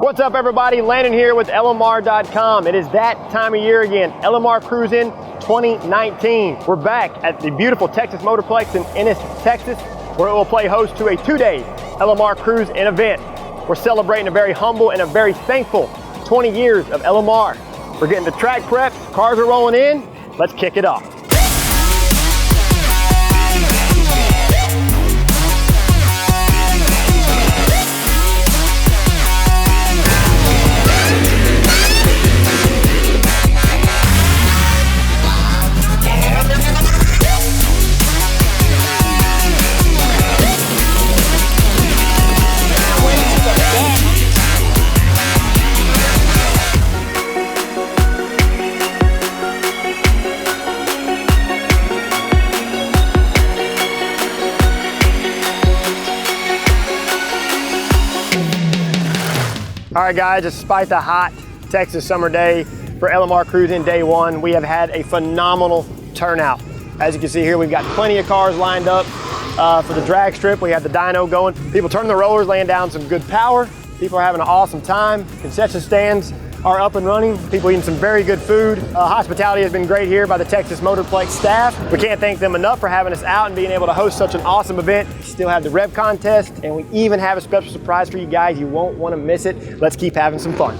What's up, everybody? Landon here with LMR.com. It is that time of year again, LMR Cruise In 2019. We're back at the beautiful Texas Motorplex in Ennis, Texas, where it will play host to a two-day LMR Cruise In event. We're celebrating a very humble and a very thankful 20 years of LMR. We're getting the track prep, cars are rolling in. Let's kick it off. All right, guys, despite the hot Texas summer day for LMR Cruise In Day 1, we have had a phenomenal turnout. As you can see here, we've got plenty of cars lined up for the drag strip. We have the dyno going. People turning the rollers, laying down some good power. People are having an awesome time. Concession stands are up and running. People eating some very good food. Hospitality has been great here by the Texas Motorplex staff. We can't thank them enough for having us out and being able to host such an awesome event. We still have the rev contest, and we even have a special surprise for you guys. You won't want to miss it. Let's keep having some fun.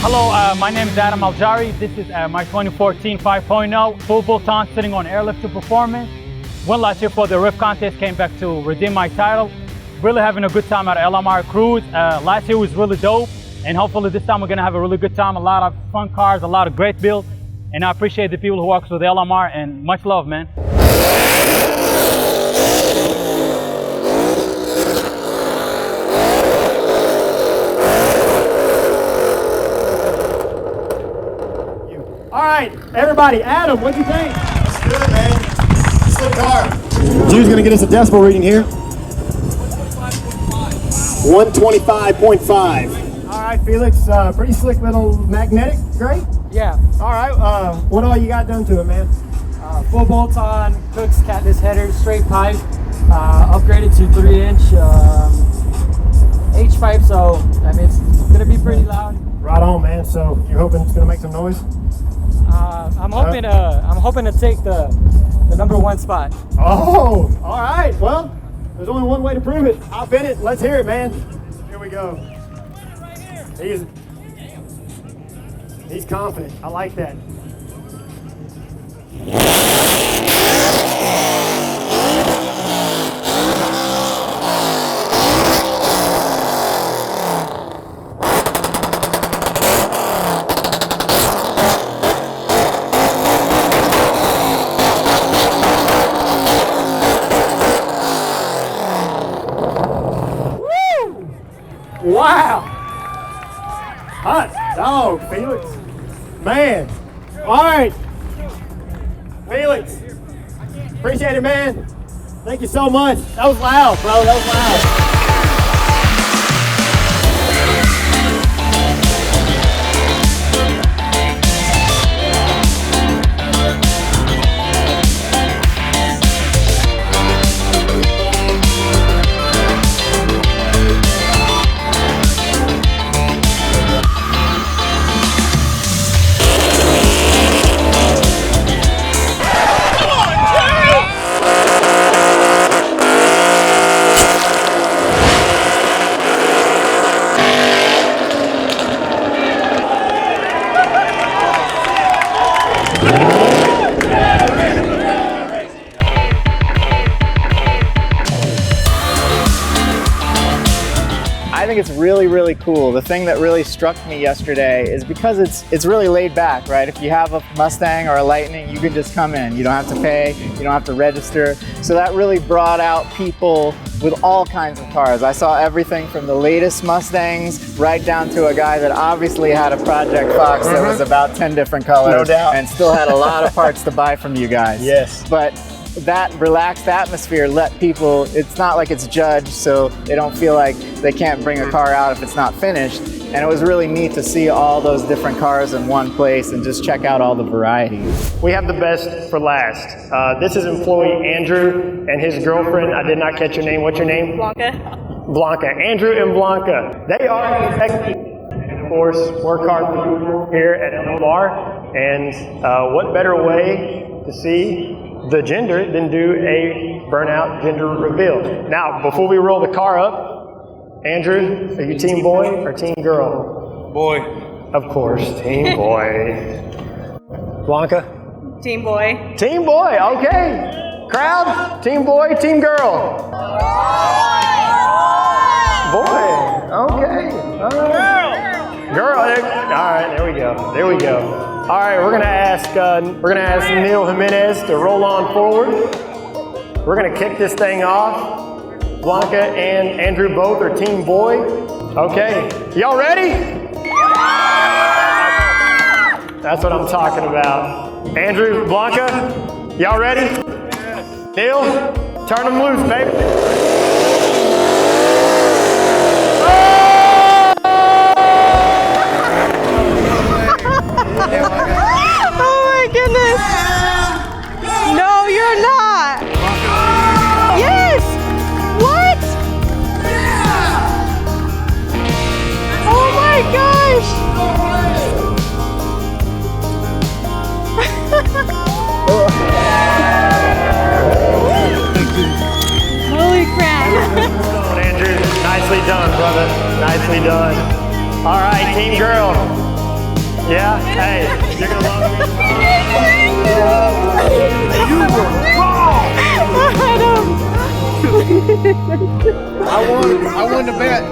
Hello, my name is Adam Aljari. This is my 2014 5.0 full bolt-on sitting on airlift to performance. Won last year for the riff contest, came back to redeem my title. Really having a good time at LMR Cruise. Last year was really dope, and hopefully this time we're gonna have a really good time. A lot of fun cars, a lot of great builds, and I appreciate the people who work with LMR, and much love, man. All right, everybody, Adam, what'd you think? It's good, man. Slick car. Drew's gonna get us a decibel reading here. 125.5. All right, Felix, pretty slick little magnetic, great? Yeah, All right, what all you got done to it, man? full bolt on, Cook's Katniss header, straight pipe, upgraded to 3-inch H pipe, so I mean it's gonna be pretty loud. Right on, man. So you're hoping it's gonna make some noise? I'm hoping to take the #1 spot. Oh, all right. Well, there's only one way to prove it. Hop in it. Let's hear it, man. Here we go. He's confident. I like that. Hot dog, Felix. Man. All right. Felix. Appreciate it, man. Thank you so much. That was loud, bro. That was loud. I think it's really, really cool. The thing that really struck me yesterday is because it's really laid back, right? If you have a Mustang or a Lightning, you can just come in. You don't have to pay, you don't have to register. So that really brought out people with all kinds of cars. I saw everything from the latest Mustangs right down to a guy that obviously had a Project Fox that was about 10 different colors. No doubt. And still had a lot of parts to buy from you guys. Yes. But that relaxed atmosphere let people, it's not like it's judged, so they don't feel like they can't bring a car out if it's not finished. And it was really neat to see all those different cars in one place and just check out all the varieties. We have the best for last. This is employee Andrew and his girlfriend. I did not catch your name. What's your name? Blanca. Blanca. Andrew and Blanca. They are expecting, of course, work hard here at LMR. And what better way to see the gender than do a burnout gender reveal. Now, before we roll the car up, Andrew, are you team boy or team girl? Boy. Of course, team boy. Blanca? Team boy. Team boy, okay. Crowd, team boy, team girl. Boy, okay. All right. Girl, all right, there we go. There we go. All right, we're gonna ask Neil Jimenez to roll on forward. We're gonna kick this thing off. Blanca and Andrew both are team boy. Okay, y'all ready? That's what I'm talking about. Andrew, Blanca, y'all ready? Neil, turn them loose, baby. Oh my goodness! No, you're not! Yes! What? Oh my gosh! Holy crap! Andrew, nicely done, brother. Nicely done. All right, team girl. Yeah, hey, you're gonna love me. You were wrong! I won the bet.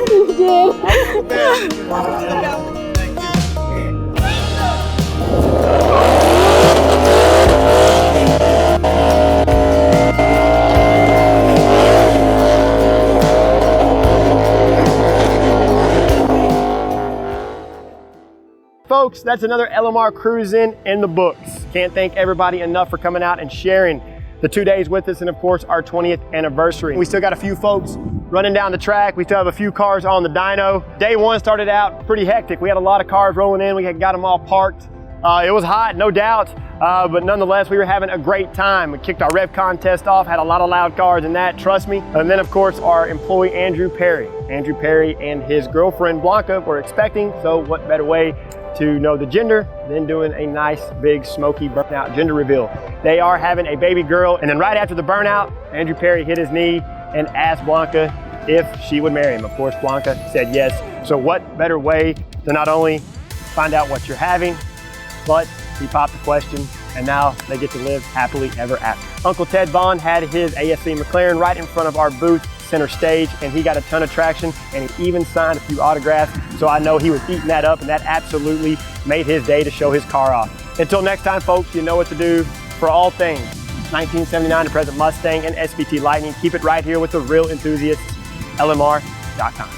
You did. Folks, that's another LMR Cruise in the books. Can't thank everybody enough for coming out and sharing the 2 days with us, and of course our 20th anniversary. We still got a few folks running down the track. We still have a few cars on the dyno. Day one started out pretty hectic. We had a lot of cars rolling in. We had got them all parked. It was hot, no doubt, but nonetheless, we were having a great time. We kicked our rev contest off, had a lot of loud cars in that, trust me. And then of course, our employee Andrew Perry and his girlfriend Blanca were expecting, so what better way to know the gender than doing a nice big smoky burnout gender reveal. They are having a baby girl, and then right after the burnout, Andrew Perry hit his knee and asked Blanca if she would marry him. Of course, Blanca said yes. So what better way to not only find out what you're having, but he popped the question, and now they get to live happily ever after. Uncle Ted Vaughn had his ASC McLaren right in front of our booth, center stage, and he got a ton of traction, and he even signed a few autographs. So I know he was eating that up, and that absolutely made his day to show his car off. Until next time, folks, you know what to do for all things 1979 to present Mustang and SVT Lightning. Keep it right here with the real enthusiasts, LMR.com.